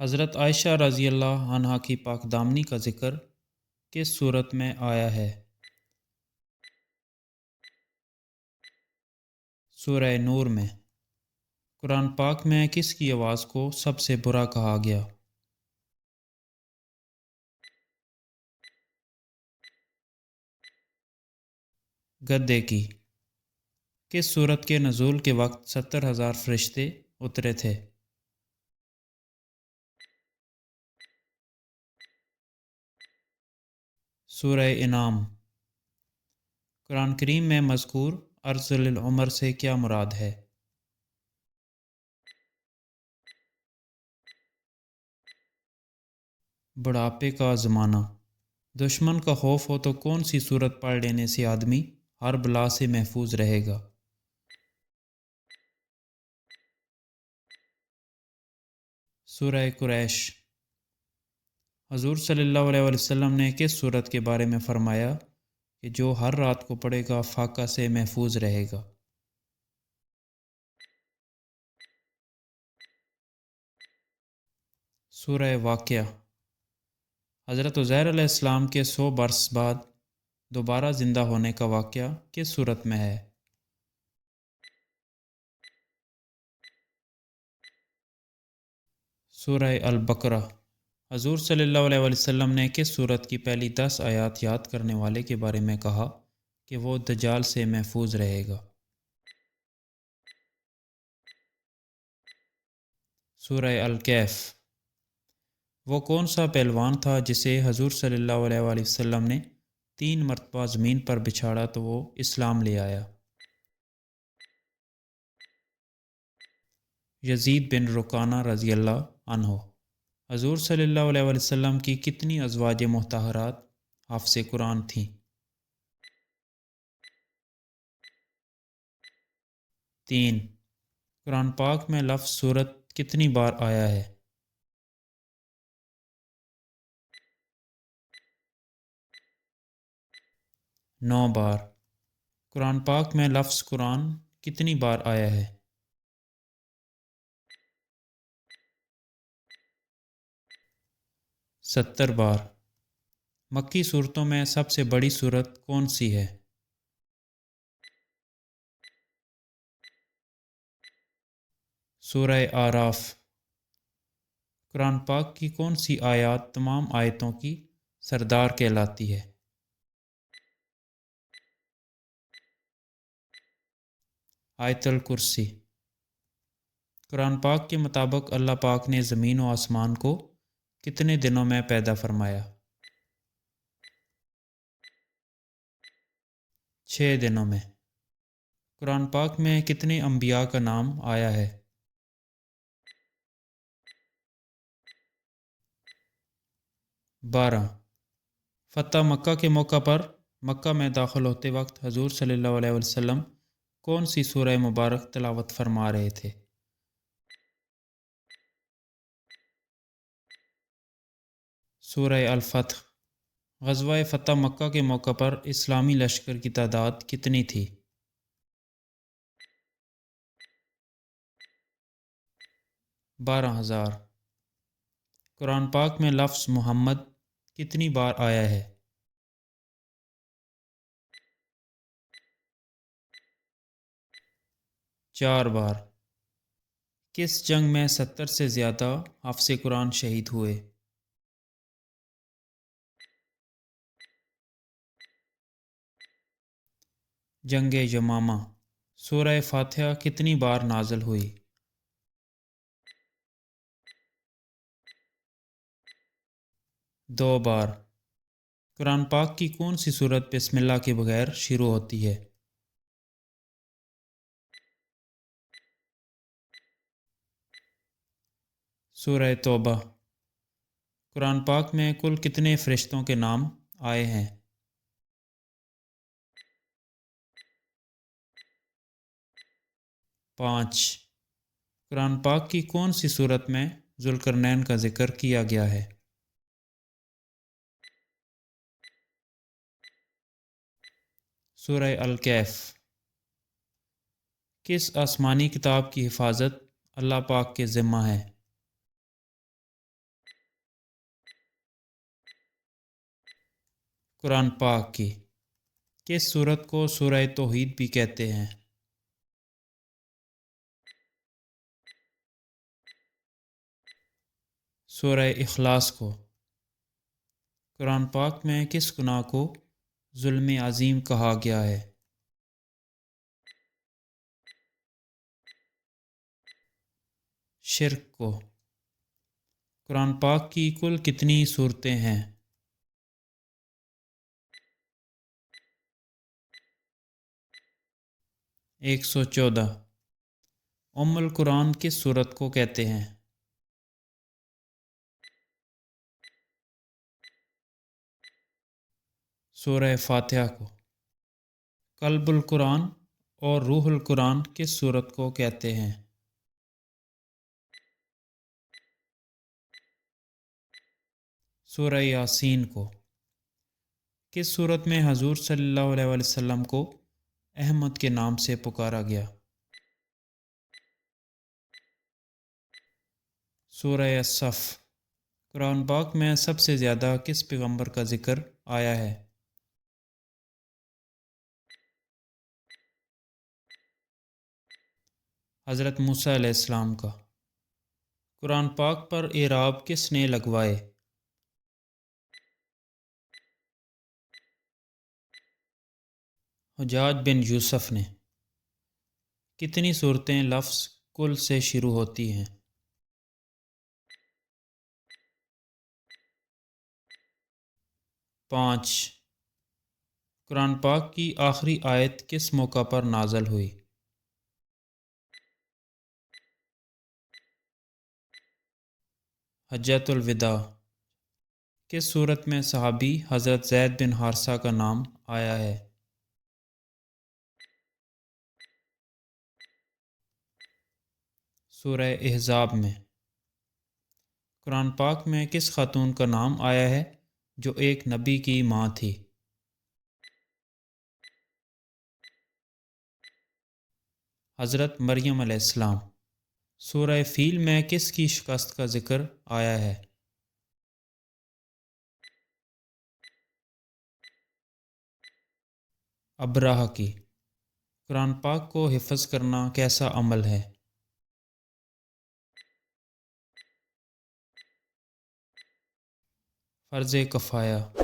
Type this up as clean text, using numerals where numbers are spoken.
حضرت عائشہ رضی اللہ عنہا کی پاک دامنی کا ذکر کس صورت میں آیا ہے؟ سورہ نور میں۔ قرآن پاک میں کس کی آواز کو سب سے برا کہا گیا؟ گدے کی۔ کس سورت کے نزول کے وقت 70,000 فرشتے اترے تھے؟ سورہ انعام۔ قرآن کریم میں مذکور ارذل العمر سے کیا مراد ہے؟ بڑھاپے کا زمانہ۔ دشمن کا خوف ہو تو کون سی صورت پڑھ لینے سے آدمی ہر بلا سے محفوظ رہے گا؟ سورہ قریش۔ حضور صلی اللہ علیہ وسلم نے کس صورت کے بارے میں فرمایا کہ جو ہر رات کو پڑھے گا فاقہ سے محفوظ رہے گا؟ سورہ واقعہ۔ حضرت عزیر علیہ السلام کے 100 برس بعد دوبارہ زندہ ہونے کا واقعہ کس صورت میں ہے؟ سورہ البقرہ۔ حضور صلی اللہ علیہ وسلم نے کس صورت کی پہلی 10 آیات یاد کرنے والے کے بارے میں کہا کہ وہ دجال سے محفوظ رہے گا؟ سورہ الکہف۔ وہ کون سا پہلوان تھا جسے حضور صلی اللہ علیہ وسلم نے 3 مرتبہ زمین پر بچھاڑا تو وہ اسلام لے آیا؟ یزید بن رکانہ رضی اللہ عنہ۔ حضور صلی اللہ علیہ وسلم کی کتنی ازواج مطہرات حافظ قرآن تھیں؟ 3۔ قرآن پاک میں لفظ صورت کتنی بار آیا ہے؟ 9 بار۔ قرآن پاک میں لفظ قرآن کتنی بار آیا ہے؟ 70 بار۔ مکی صورتوں میں سب سے بڑی صورت کون سی ہے؟ سورہ اعراف۔ قرآن پاک کی کون سی آیات تمام آیتوں کی سردار کہلاتی ہے؟ آیت الکرسی۔ قرآن پاک کے مطابق اللہ پاک نے زمین و آسمان کو کتنے دنوں میں پیدا فرمایا؟ 6 دنوں میں۔ قرآن پاک میں کتنے انبیاء کا نام آیا ہے؟ 12۔ فتح مکہ کے موقع پر مکہ میں داخل ہوتے وقت حضور صلی اللہ علیہ وسلم کون سی سورہ مبارک تلاوت فرما رہے تھے؟ سورہ الفتح۔ غزوہ فتح مکہ کے موقع پر اسلامی لشکر کی تعداد کتنی تھی؟ 12,000۔ قرآن پاک میں لفظ محمد کتنی بار آیا ہے؟ 4 بار۔ کس جنگ میں 70 سے زیادہ حافظ قرآن شہید ہوئے؟ جنگ یمامہ۔ سورہ فاتحہ کتنی بار نازل ہوئی؟ 2 بار۔ قرآن پاک کی کون سی صورت بسم اللہ کے بغیر شروع ہوتی ہے؟ سورہ توبہ۔ قرآن پاک میں کل کتنے فرشتوں کے نام آئے ہیں؟ 5۔ قرآن پاک کی کون سی صورت میں ذوالقرنین کا ذکر کیا گیا ہے؟ سورہ الکہف۔ کس آسمانی کتاب کی حفاظت اللہ پاک کے ذمہ ہے؟ قرآن پاک کی کس سورت کو سورہ توحید بھی کہتے ہیں؟ سورہ اخلاص کو۔ قرآن پاک میں کس گناہ کو ظلم عظیم کہا گیا ہے؟ شرک کو۔ قرآن پاک کی کل کتنی صورتیں ہیں؟ 114۔ ام القرآن کس سورت کو کہتے ہیں؟ سورہ فاتحہ کو۔ قلب القرآن اور روح القرآن کس سورت کو کہتے ہیں؟ سورہ یاسین کو۔ کس سورت میں حضور صلی اللہ علیہ وسلم کو احمد کے نام سے پکارا گیا؟ سورہ الصف۔ قرآن پاک میں سب سے زیادہ کس پیغمبر کا ذکر آیا ہے؟ حضرت موسیٰ علیہ السلام کا۔ قرآن پاک پر اعراب کس نے لگوائے؟ حجاج بن یوسف نے۔ کتنی صورتیں لفظ کل سے شروع ہوتی ہیں؟ 5۔ قرآن پاک کی آخری آیت کس موقع پر نازل ہوئی؟ حجۃ الوداع۔ کس صورت میں صحابی حضرت زید بن حارثہ کا نام آیا ہے؟ سورہ احزاب میں۔ قرآن پاک میں کس خاتون کا نام آیا ہے جو ایک نبی کی ماں تھی؟ حضرت مریم علیہ السلام۔ سورہ فیل میں کس کی شکست کا ذکر آیا ہے؟ ابرہہ کی۔ قرآن پاک کو حفظ کرنا کیسا عمل ہے؟ فرض کفایہ۔